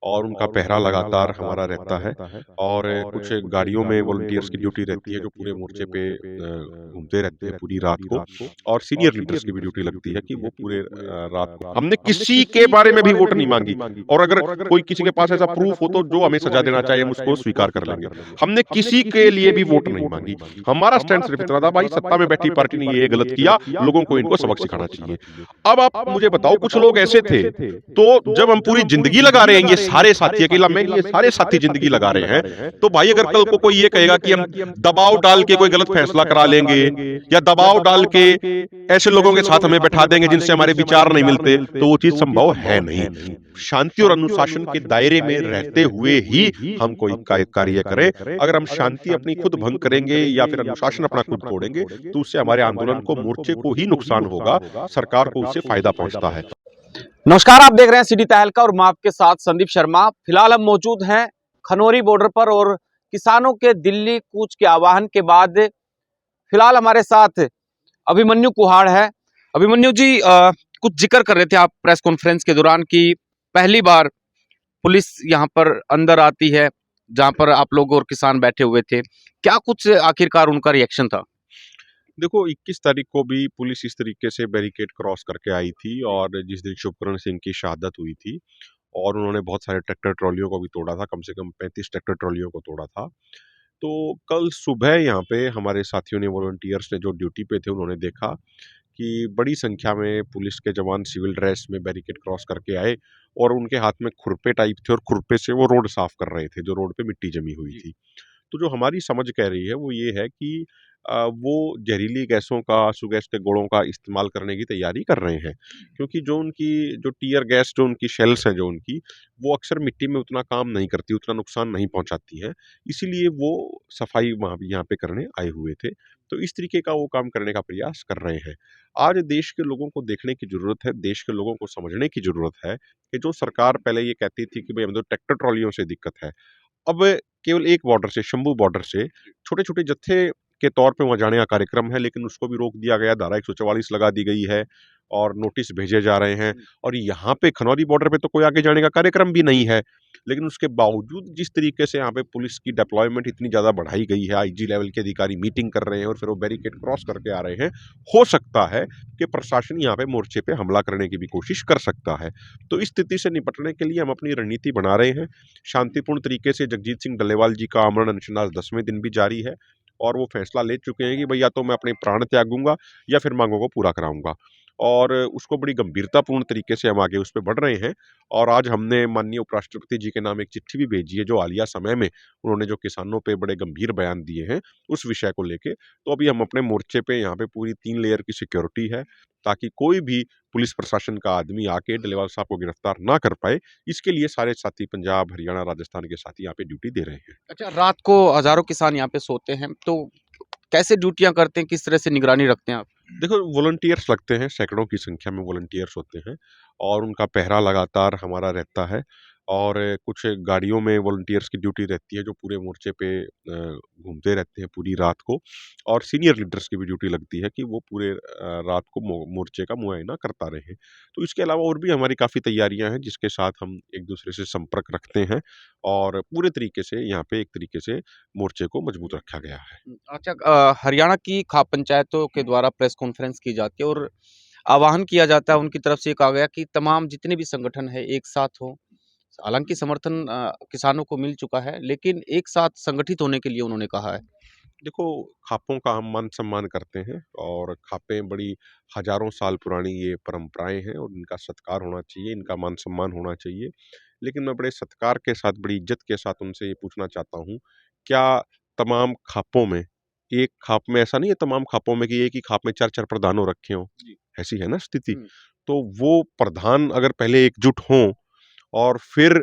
और उनका पहरा लगातार हमारा रहता है। और कुछ गाड़ियों में वॉलंटियर्स की ड्यूटी रहती है जो पूरे मोर्चे पे घूमते रहते हैं पूरी रात को। और सीनियर लीडर्स की भी ड्यूटी लगती है कि वो पूरे रात को, हमने किसी के बारे में भी वोट नहीं मांगी। और अगर कोई किसी के पास ऐसा प्रूफ हो तो जो हमें सजा देना चाहिए हम उसको स्वीकार कर लेंगे। हमने किसी के लिए भी वोट नहीं मांगी। हमारा स्टैंड सिर्फ इतना था, भाई सत्ता में बैठी पार्टी ने ये गलत किया, लोगों को इनको सबक सिखाना चाहिए। अब आप मुझे बताओ, कुछ लोग ऐसे थे, तो जब हम पूरी जिंदगी लगा रहे हैं, ये सारे साथी, अकेला मैं नहीं, ये सारे साथी जिंदगी लगा रहे हैं, तो भाई अगर कल को कोई ये कहेगा कि हम दबाव डाल के कोई गलत फैसला करा लेंगे या दबाव डाल के ऐसे लोगों के साथ हमें बैठा देंगे जिनसे हमारे विचार नहीं मिलते, तो वो चीज संभव है नहीं। शांति और अनुशासन के दायरे में रहते हुए ही हम कोई कार्य करें। अगर हम शांति अपनी खुद भंग करेंगे या फिर अनुशासन अपना खुद तोड़ेंगे, तो उससे हमारे आंदोलन को, मोर्चे को ही नुकसान होगा, सरकार को उससे फायदा पहुंचता है। नमस्कार, आप देख रहे हैं सिटी तहलका और मैं आपके साथ संदीप शर्मा। फिलहाल हम मौजूद हैं खनौरी बॉर्डर पर और किसानों के दिल्ली कूच के आह्वान के बाद फिलहाल हमारे साथ अभिमन्यु कुहाड़ है। अभिमन्यु जी, कुछ जिक्र कर रहे थे आप प्रेस कॉन्फ्रेंस के दौरान कि पहली बार पुलिस यहाँ पर अंदर आती है जहाँ पर आप लोग और किसान बैठे हुए थे। क्या कुछ आखिरकार उनका रिएक्शन था? देखो, 21 तारीख को भी पुलिस इस तरीके से बैरिकेड क्रॉस करके आई थी, और जिस दिन शुभकरण सिंह की शहादत हुई थी और उन्होंने बहुत सारे ट्रैक्टर ट्रॉलियों को भी तोड़ा था, कम से कम 35 ट्रैक्टर ट्रॉलियों को तोड़ा था। तो कल सुबह यहाँ पे हमारे साथियों ने, वॉलंटियर्स ने जो ड्यूटी पे थे, उन्होंने देखा कि बड़ी संख्या में पुलिस के जवान सिविल ड्रेस में बैरिकेड क्रॉस करके आए और उनके हाथ में खुरपे टाइप थे, और खुरपे से वो रोड साफ कर रहे थे, जो रोड पे मिट्टी जमी हुई थी। तो जो हमारी समझ कह रही है वो ये है कि वो जहरीली गैसों का, आंसू-गैस के गोलों का इस्तेमाल करने की तैयारी कर रहे हैं। क्योंकि जो टीयर गैस, जो उनकी शेल्स हैं जो उनकी, वो अक्सर मिट्टी में उतना काम नहीं करती, उतना नुकसान नहीं पहुँचाती हैं। इसीलिए वो सफाई वहाँ भी यहाँ पे करने आए हुए थे। तो इस तरीके का वो काम करने का प्रयास कर रहे हैं। आज देश के लोगों को देखने की ज़रूरत है, देश के लोगों को समझने की ज़रूरत है कि जो सरकार पहले ये कहती थी कि भई हमें तो ट्रैक्टर ट्रॉलियों से दिक्कत है। अब केवल एक बॉर्डर से, शंभू बॉर्डर से छोटे-छोटे जत्थे के तौर पे वहाँ जाने का कार्यक्रम है, लेकिन उसको भी रोक दिया गया, धारा 144 लगा दी गई है और नोटिस भेजे जा रहे हैं। और यहाँ पे खनौरी बॉर्डर पे तो कोई आगे जाने का कार्यक्रम भी नहीं है। लेकिन उसके बावजूद जिस तरीके से यहाँ पे पुलिस की डिप्लॉयमेंट इतनी ज़्यादा बढ़ाई गई है, आईजी लेवल के अधिकारी मीटिंग कर रहे हैं और फिर वो बैरिकेड क्रॉस करके आ रहे हैं, हो सकता है कि प्रशासन यहाँ पे मोर्चे पे हमला करने की भी कोशिश कर सकता है। तो इस स्थिति से निपटने के लिए हम अपनी रणनीति बना रहे हैं। शांतिपूर्ण तरीके से जगजीत सिंह डल्लेवाल जी का आमरण अनशन आज 10वें दिन भी जारी है, और वो फैसला ले चुके हैं कि भई या तो मैं अपने प्राण त्यागूँगा या फिर माँगों को पूरा कराऊँगा। और उसको बड़ी गंभीरतापूर्ण तरीके से हम आगे उस पे बढ़ रहे हैं। और आज हमने माननीय उपराष्ट्रपति जी के नाम एक चिट्ठी भी भेजी है, जो हालिया समय में उन्होंने जो किसानों पे बड़े गंभीर बयान दिए हैं, उस विषय को लेके। तो अभी हम अपने मोर्चे पे यहाँ पे पूरी 3 लेयर की सिक्योरिटी है, ताकि कोई भी पुलिस प्रशासन का आदमी आके डल्लेवाल साहब को गिरफ्तार ना कर पाए। इसके लिए सारे साथी पंजाब, हरियाणा, राजस्थान के साथी यहाँ पे ड्यूटी दे रहे हैं। अच्छा, रात को हजारों किसान यहाँ पे सोते हैं, तो कैसे ड्यूटियां करते हैं, किस तरह से निगरानी रखते हैं आप? देखो, वॉलंटियर्स लगते हैं, सैकड़ों की संख्या में वॉलंटियर्स होते हैं, और उनका पहरा लगातार हमारा रहता है। और कुछ गाड़ियों में वॉलंटियर्स की ड्यूटी रहती है जो पूरे मोर्चे पे घूमते रहते हैं पूरी रात को। और सीनियर लीडर्स की भी ड्यूटी लगती है कि वो पूरे रात को मोर्चे का मुआयना करता रहे। तो इसके अलावा और भी हमारी काफ़ी तैयारियां हैं, जिसके साथ हम एक दूसरे से संपर्क रखते हैं, और पूरे तरीके से यहाँ पे एक तरीके से मोर्चे को मजबूत रखा गया है। अच्छा, हरियाणा की खाप पंचायतों के द्वारा प्रेस कॉन्फ्रेंस की जाती है और आह्वान किया जाता है, उनकी तरफ से ये कहा गया कि तमाम जितने भी संगठन है एक साथ हो। हालांकि समर्थन किसानों को मिल चुका है, लेकिन एक साथ संगठित होने के लिए उन्होंने कहा है। देखो, खापों का हम मान सम्मान करते हैं, और खापें बड़ी हजारों साल पुरानी ये परंपराएं हैं, और इनका सत्कार होना चाहिए, इनका मान सम्मान होना चाहिए। लेकिन मैं बड़े सत्कार के साथ, बड़ी इज्जत के साथ उनसे ये पूछना चाहता हूँ, क्या तमाम खापों में, एक खाप में ऐसा नहीं है तमाम खापों में कि एक ही खाप में 4-4 प्रधानों रखे हों? ऐसी है ना स्थिति। तो वो प्रधान अगर पहले एकजुट हों और फिर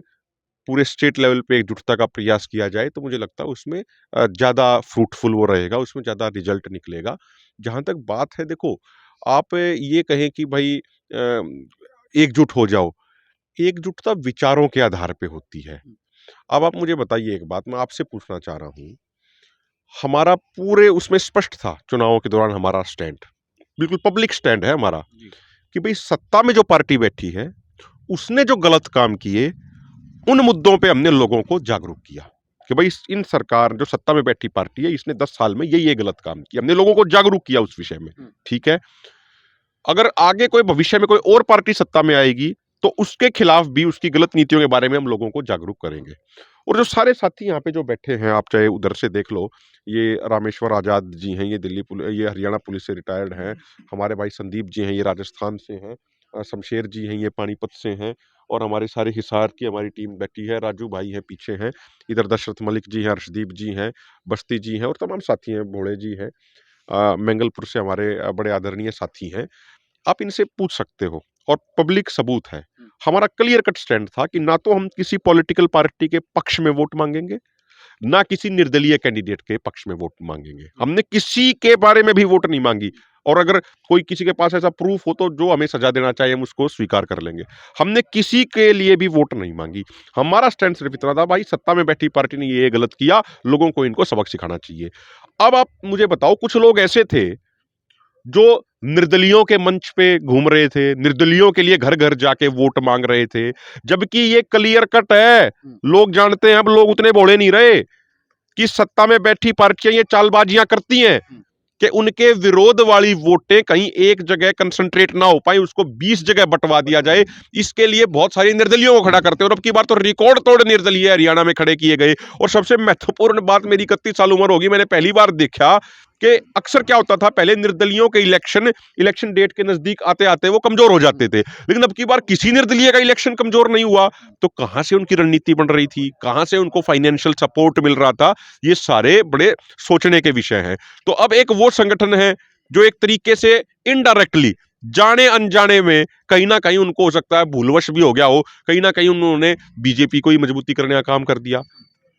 पूरे स्टेट लेवल पे एकजुटता का प्रयास किया जाए, तो मुझे लगता है उसमें ज़्यादा फ्रूटफुल वो रहेगा, उसमें ज़्यादा रिजल्ट निकलेगा। जहाँ तक बात है, देखो, आप ये कहें कि भई एकजुट हो जाओ, एकजुटता विचारों के आधार पे होती है। अब आप मुझे बताइए एक बात, मैं आपसे पूछना चाह रहा हूँ, हमारा पूरे उसमें स्पष्ट था चुनावों के दौरान हमारा स्टैंड, बिल्कुल पब्लिक स्टैंड है हमारा, कि भई सत्ता में जो पार्टी बैठी है, उसने जो गलत काम किए, उन मुद्दों पे हमने लोगों को जागरूक किया कि भाई इन सरकार जो सत्ता में बैठी पार्टी है इसने 10 साल में ये गलत काम किया, हमने लोगों को जागरूक किया उस विषय में। ठीक है, अगर आगे कोई भविष्य में कोई और पार्टी सत्ता में आएगी तो उसके खिलाफ भी उसकी गलत नीतियों के बारे में हम लोगों को जागरूक करेंगे। और जो सारे साथी यहाँ पे जो बैठे हैं, आप चाहे उधर से देख लो, ये रामेश्वर आजाद जी हैं, ये हरियाणा पुलिस से रिटायर्ड हैं। हमारे भाई संदीप जी हैं, ये राजस्थान से हैं। शमशेर जी हैं, ये पानीपत से हैं। और हमारे सारे हिसार की हमारी टीम बैठी है। राजू भाई हैं पीछे हैं। इधर दशरथ मलिक जी हैं, हर्षदीप जी हैं, बस्ती जी हैं और तमाम साथी हैं, भोड़े जी हैं। मंगलपुर से हमारे बड़े आदरणीय साथी हैं। आप इनसे पूछ सकते हो और पब्लिक सबूत है। हमारा क्लियर कट स्टैंड था कि ना तो हम किसी पॉलिटिकल पार्टी के पक्ष में वोट मांगेंगे, ना किसी निर्दलीय कैंडिडेट के पक्ष में वोट मांगेंगे। हमने किसी के बारे में भी वोट नहीं मांगी। और अगर कोई किसी के पास ऐसा प्रूफ हो तो जो हमें सजा देना चाहिए हम उसको स्वीकार कर लेंगे। हमने किसी के लिए भी वोट नहीं मांगी। हमारा स्टैंड सिर्फ इतना था, भाई सत्ता में बैठी पार्टी ने ये गलत किया, लोगों को इनको सबक सिखाना चाहिए। अब आप मुझे बताओ, कुछ लोग ऐसे थे जो निर्दलियों के मंच पे घूम रहे थे, निर्दलियों के लिए घर घर जाके वोट मांग रहे थे, जबकि ये क्लियर कट है, लोग जानते हैं। अब लोग उतने भोले नहीं रहे कि सत्ता में बैठी पार्टियां ये चालबाजियां करती हैं कि उनके विरोध वाली वोटें कहीं एक जगह कंसंट्रेट ना हो पाए, उसको 20 जगह बंटवा दिया जाए। इसके लिए बहुत सारी निर्दलियों को खड़ा करते हैं और अब की बार तो रिकॉर्ड तोड़ निर्दलीय हरियाणा में खड़े किए गए। और सबसे महत्वपूर्ण बात, मेरी 31 साल उम्र होगी, मैंने पहली बार देखा कि अक्सर क्या होता था, पहले निर्दलियों के इलेक्शन डेट के नजदीक आते आते वो कमजोर हो जाते थे, लेकिन अब की बार किसी निर्दलीय का इलेक्शन कमजोर नहीं हुआ। तो कहां से उनकी रणनीति बन रही थी, कहां से उनको फाइनेंशियल सपोर्ट मिल रहा था, ये सारे बड़े सोचने के विषय हैं। तो अब एक वो संगठन है जो एक तरीके से इनडायरेक्टली, जाने अनजाने में, कहीं ना कहीं उनको हो सकता है भूलवश भी हो गया हो, कहीं ना कहीं उन्होंने बीजेपी को ही मजबूती करने का काम कर दिया।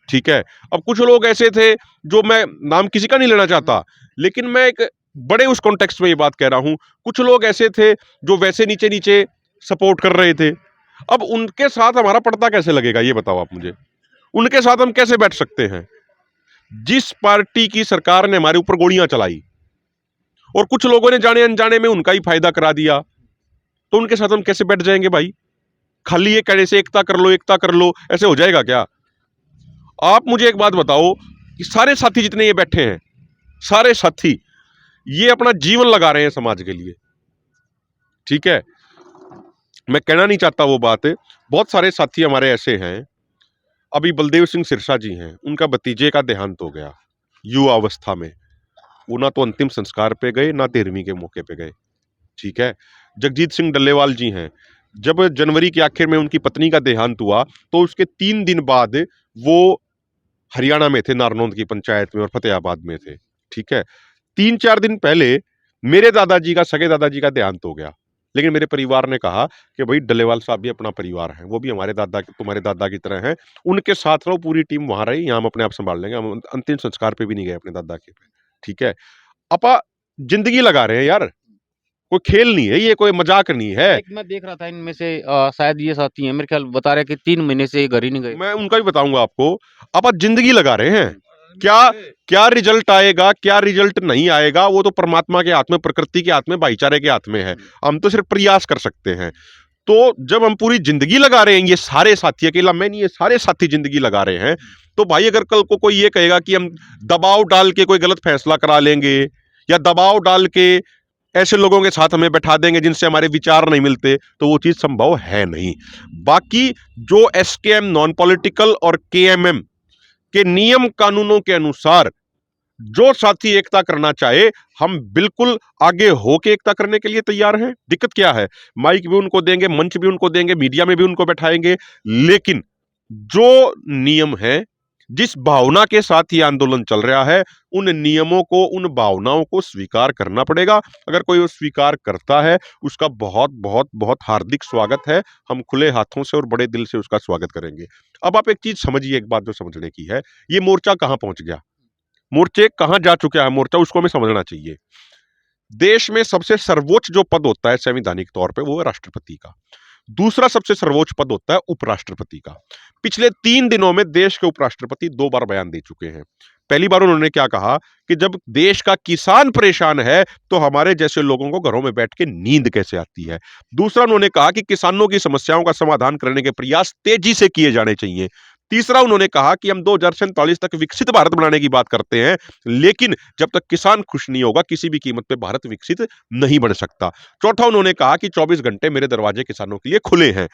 ठीक है, अब कुछ लोग ऐसे थे, जो मैं नाम किसी का नहीं लेना चाहता, लेकिन मैं एक बड़े उस कॉन्टेक्स्ट में ये बात कह रहा हूं, कुछ लोग ऐसे थे जो वैसे नीचे नीचे सपोर्ट कर रहे थे। अब उनके साथ हमारा पड़ता कैसे लगेगा, ये बताओ आप मुझे। उनके साथ हम कैसे बैठ सकते हैं? जिस पार्टी की सरकार ने हमारे ऊपर गोलियां चलाई और कुछ लोगों ने जाने अनजाने में उनका ही फायदा करा दिया, तो उनके साथ हम कैसे बैठ जाएंगे भाई? खाली ये कहने से एकता कर लो, एकता कर लो, ऐसे हो जाएगा क्या? आप मुझे एक बात बताओ कि सारे साथी जितने ये बैठे हैं, सारे साथी ये अपना जीवन लगा रहे हैं समाज के लिए। ठीक है, मैं कहना नहीं चाहता वो बात है। बहुत सारे साथी हमारे ऐसे हैं, अभी बलदेव सिंह सिरसा जी हैं, उनका भतीजे का देहांत हो गया युवा अवस्था में। वो ना तो अंतिम संस्कार पे गए, ना 13वीं के मौके पे गए। ठीक है, जगजीत सिंह डल्लेवाल जी हैं, जब जनवरी के आखिर में उनकी पत्नी का देहांत हुआ तो उसके 3 दिन बाद वो हरियाणा में थे, नारनौंद की पंचायत में और फतेहाबाद में थे। ठीक है, 3-4 दिन पहले मेरे दादाजी का, सगे दादाजी का देहांत हो गया, लेकिन मेरे परिवार ने कहा कि भाई डल्लेवाल साहब भी अपना परिवार है, वो भी हमारे दादा, तुम्हारे दादा की तरह हैं, उनके साथ रहो, पूरी टीम वहां रही, यहाँ हम अपने आप संभाल लेंगे। हम अंतिम संस्कार पे भी नहीं गए अपने दादा के पे। ठीक है, अपा जिंदगी लगा रहे हैं यार, कोई खेल नहीं है ये, कोई मजाक नहीं है। एक मैं देख रहा था इनमें से शायद ये साथी हैं, मेरे ख्याल बता रहे कि 3 महीने से घर ही नहीं गए। मैं उनका भी बताऊंगा आपको। अपा जिंदगी लगा रहे हैं, क्या क्या रिजल्ट आएगा, क्या रिजल्ट नहीं आएगा, वो तो परमात्मा के हाथ में, प्रकृति के हाथ में, भाईचारे के हाथ में है। हम तो सिर्फ प्रयास कर सकते हैं। तो जब हम पूरी जिंदगी लगा रहे हैं, ये सारे साथी, अकेला मैं नहीं, ये सारे साथी जिंदगी लगा रहे हैं, तो भाई अगर कल को कोई ये कहेगा कि हम दबाव डाल के कोई गलत फैसला करा लेंगे या दबाव डाल के ऐसे लोगों के साथ हमें बैठा देंगे जिनसे हमारे विचार नहीं मिलते, तो वो चीज संभव है नहीं। बाकी जो एसकेएम, नॉन पॉलिटिकल और केएमएम के नियम कानूनों के अनुसार जो साथी एकता करना चाहे, हम बिल्कुल आगे होके एकता करने के लिए तैयार हैं। दिक्कत क्या है? माइक भी उनको देंगे, मंच भी उनको देंगे, मीडिया में भी उनको बैठाएंगे, लेकिन जो नियम है, जिस भावना के साथ ये आंदोलन चल रहा है, उन नियमों को, उन भावनाओं को स्वीकार करना पड़ेगा। अगर कोई वो स्वीकार करता है, उसका बहुत बहुत बहुत हार्दिक स्वागत है। हम खुले हाथों से और बड़े दिल से उसका स्वागत करेंगे। अब आप एक चीज समझिए, एक बात जो समझने की है, ये मोर्चा कहां पहुंच गया, मोर्चे कहां जा चुका है मोर्चा, उसको हमें समझना चाहिए। देश में सबसे सर्वोच्च जो पद होता है संवैधानिक तौर पे, वो है राष्ट्रपति का। दूसरा सबसे सर्वोच्च पद होता है उपराष्ट्रपति का। पिछले 3 दिनों में देश के उपराष्ट्रपति 2 बार बयान दे चुके हैं। पहली बार उन्होंने क्या कहा कि जब देश का किसान परेशान है तो हमारे जैसे लोगों को घरों में बैठ के नींद कैसे आती है। दूसरा उन्होंने कहा कि किसानों की समस्याओं का समाधान करने के प्रयास तेजी से किए जाने चाहिए। तीसरा उन्होंने कहा कि हम 2047 तक विकसित भारत बनाने की बात करते हैं, लेकिन जब तक किसान खुश नहीं होगा किसी भी कीमत पे भारत विकसित नहीं बन सकता। चौथा उन्होंने कहा कि 24 घंटे मेरे दरवाजे किसानों के लिए खुले हैं।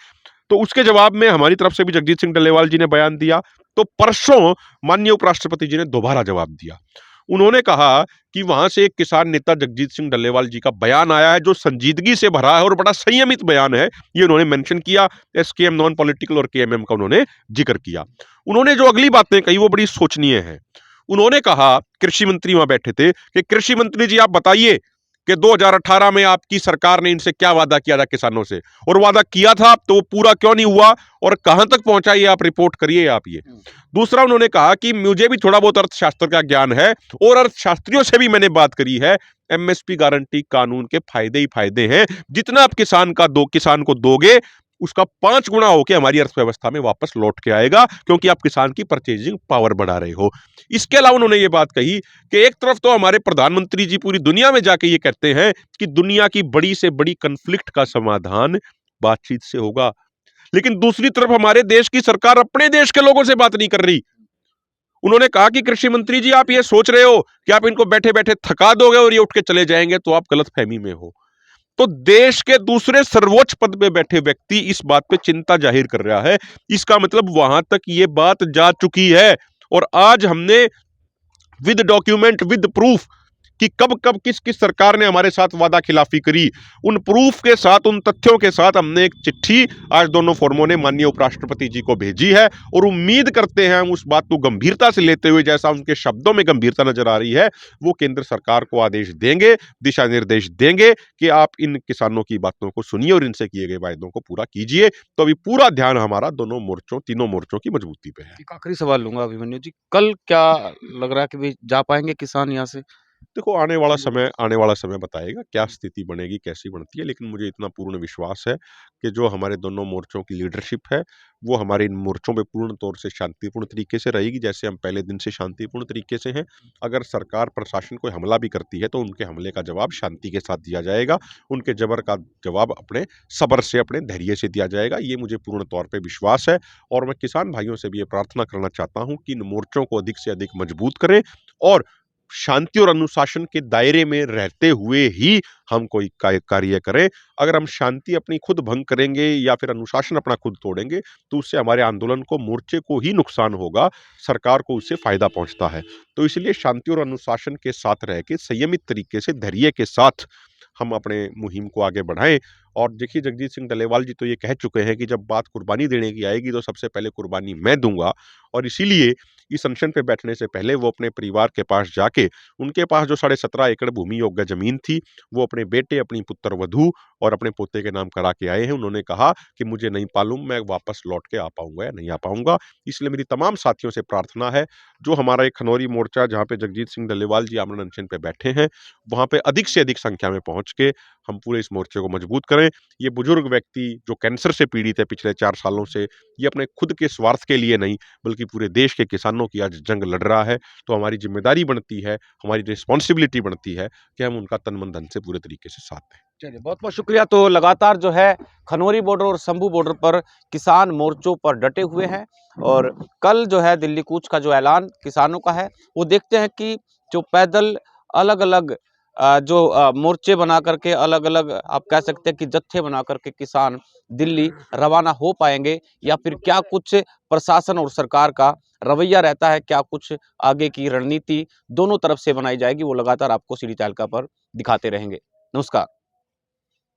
तो उसके जवाब में हमारी तरफ से भी जगजीत सिंह डल्लेवाल जी ने बयान दिया। तो परसों माननीय उपराष्ट्रपति जी ने दोबारा जवाब दिया। उन्होंने कहा कि वहां से एक किसान नेता जगजीत सिंह डल्लेवाल जी का बयान आया है जो संजीदगी से भरा है और बड़ा संयमित बयान है, ये उन्होंने मेंशन किया। एसकेएम नॉन पॉलिटिकल और केएमएम का उन्होंने जिक्र किया। उन्होंने जो अगली बातें कही वो बड़ी सोचनीय है। उन्होंने कहा, कृषि मंत्री वहां बैठे थे, कि कृषि मंत्री जी आप बताइए कि 2018 में आपकी सरकार ने इनसे क्या वादा किया था किसानों से, और वादा किया था तो वो पूरा क्यों नहीं हुआ और कहां तक पहुंचा ये आप रिपोर्ट करिए आप ये। दूसरा उन्होंने कहा कि मुझे भी थोड़ा बहुत अर्थशास्त्र का ज्ञान है और अर्थशास्त्रियों से भी मैंने बात करी है, एमएसपी गारंटी कानून के फायदे ही फायदे हैं। जितना आप किसान को दोगे उसका 5 गुना होकर हमारी अर्थव्यवस्था में वापस लौट के आएगा, क्योंकि आप किसान की परचेजिंग पावर बढ़ा रहे हो। इसके अलावा उन्होंने ये बात कही कि एक तरफ तो हमारे प्रधानमंत्री जी पूरी दुनिया में जाके ये कहते हैं कि दुनिया की बड़ी से बड़ी कन्फ्लिक्ट का समाधान बातचीत से होगा, लेकिन दूसरी तरफ हमारे देश की सरकार अपने देश के लोगों से बात नहीं कर रही। उन्होंने कहा कि कृषि मंत्री जी आप ये सोच रहे हो कि आप इनको बैठे बैठे थका दोगे और ये उठ के चले जाएंगे, तो आप गलतफहमी में हो। तो देश के दूसरे सर्वोच्च पद पे बैठे व्यक्ति इस बात पे चिंता जाहिर कर रहा है, इसका मतलब वहां तक ये बात जा चुकी है। और आज हमने विद डॉक्यूमेंट विद प्रूफ कि कब कब किस किस सरकार ने हमारे साथ वादा खिलाफी करी, उन प्रूफ के साथ, उन तथ्यों के साथ हमने एक चिट्ठी आज दोनों फोरमों ने माननीय उपराष्ट्रपति जी को भेजी है। और उम्मीद करते हैं हम उस बात को गंभीरता से लेते हुए, जैसा उनके शब्दों में गंभीरता नजर आ रही है, वो केंद्र सरकार को आदेश देंगे, दिशा निर्देश देंगे कि आप इन किसानों की बातों को सुनिए और इनसे किए गए वायदों को पूरा कीजिए। तो अभी पूरा ध्यान हमारा दोनों मोर्चों, तीनों मोर्चों की मजबूती पे है। एक आखिरी सवाल लूंगा अभिमन्यु जी, कल क्या लग रहा है कि भी जा पाएंगे किसान यहाँ से? देखो आने वाला समय बताएगा क्या स्थिति बनेगी, कैसी बनती है, लेकिन मुझे इतना पूर्ण विश्वास है कि जो हमारे दोनों मोर्चों की लीडरशिप है वो हमारे इन मोर्चों में पूर्ण तौर से शांतिपूर्ण तरीके से रहेगी, जैसे हम पहले दिन से शांतिपूर्ण तरीके से हैं। अगर सरकार प्रशासन कोई हमला भी करती है तो उनके हमले का जवाब शांति के साथ दिया जाएगा, उनके जबर का जवाब अपने सब्र से, अपने धैर्य से दिया जाएगा, ये मुझे पूर्ण तौर पर विश्वास है। और मैं किसान भाइयों से भी ये प्रार्थना करना चाहता हूँ कि इन मोर्चों को अधिक से अधिक मजबूत करें और शांति और अनुशासन के दायरे में रहते हुए ही हम कोई कार्य करें। अगर हम शांति अपनी खुद भंग करेंगे या फिर अनुशासन अपना खुद तोड़ेंगे तो उससे हमारे आंदोलन को, मोर्चे को ही नुकसान होगा, सरकार को उससे फायदा पहुंचता है। तो इसलिए शांति और अनुशासन के साथ रह के संयमित तरीके से, धैर्य के साथ हम अपने मुहिम को आगे बढ़ाएं। और देखिए जगजीत सिंह डल्लेवाल जी तो ये कह चुके हैं कि जब बात कुर्बानी देने की आएगी तो सबसे पहले कुर्बानी मैं दूंगा। और इसीलिए इस अनशन पे बैठने से पहले वो अपने परिवार के पास जाके, उनके पास जो 17.5 एकड़ भूमि योग्य जमीन थी वो अपने बेटे, अपनी पुत्र वधू और अपने पोते के नाम करा के आए हैं। उन्होंने कहा कि मुझे नहीं मालूम मैं वापस लौट के आ पाऊंगा या नहीं आ पाऊंगा। इसलिए मेरी तमाम साथियों से प्रार्थना है, जो हमारा एक खनौरी मोर्चा जहाँ पे जगजीत सिंह डल्लेवाल जी आमरण अनशन पे बैठे हैं, वहाँ पे अधिक से अधिक संख्या में पहुंच के हम पूरे इस मोर्चे को मजबूत करें। ये बुजुर्ग व्यक्ति जो कैंसर से पीड़ित है पिछले 4 सालों से, ये अपने खुद के स्वार्थ के लिए नहीं बल्कि पूरे देश के किसानों की आज जंग लड़ रहा है। तो हमारी जिम्मेदारी बनती है, हमारी रिस्पॉन्सिबिलिटी बनती है कि हम उनका तन मन धन से पूरे तरीके से साथ दें। चलिए बहुत बहुत शुक्रिया। तो लगातार जो है खनौरी बॉर्डर और शंभू बॉर्डर पर किसान मोर्चों पर डटे हुए हैं और कल जो है दिल्ली कूच का जो ऐलान किसानों का है वो देखते हैं कि जो पैदल अलग अलग जो मोर्चे बना करके, अलग अलग आप कह सकते हैं कि जत्थे बना करके किसान दिल्ली रवाना हो पाएंगे या फिर क्या कुछ प्रशासन और सरकार का रवैया रहता है, क्या कुछ आगे की रणनीति दोनों तरफ से बनाई जाएगी, वो लगातार आपको सीडी तहलका पर दिखाते रहेंगे। नमस्कार।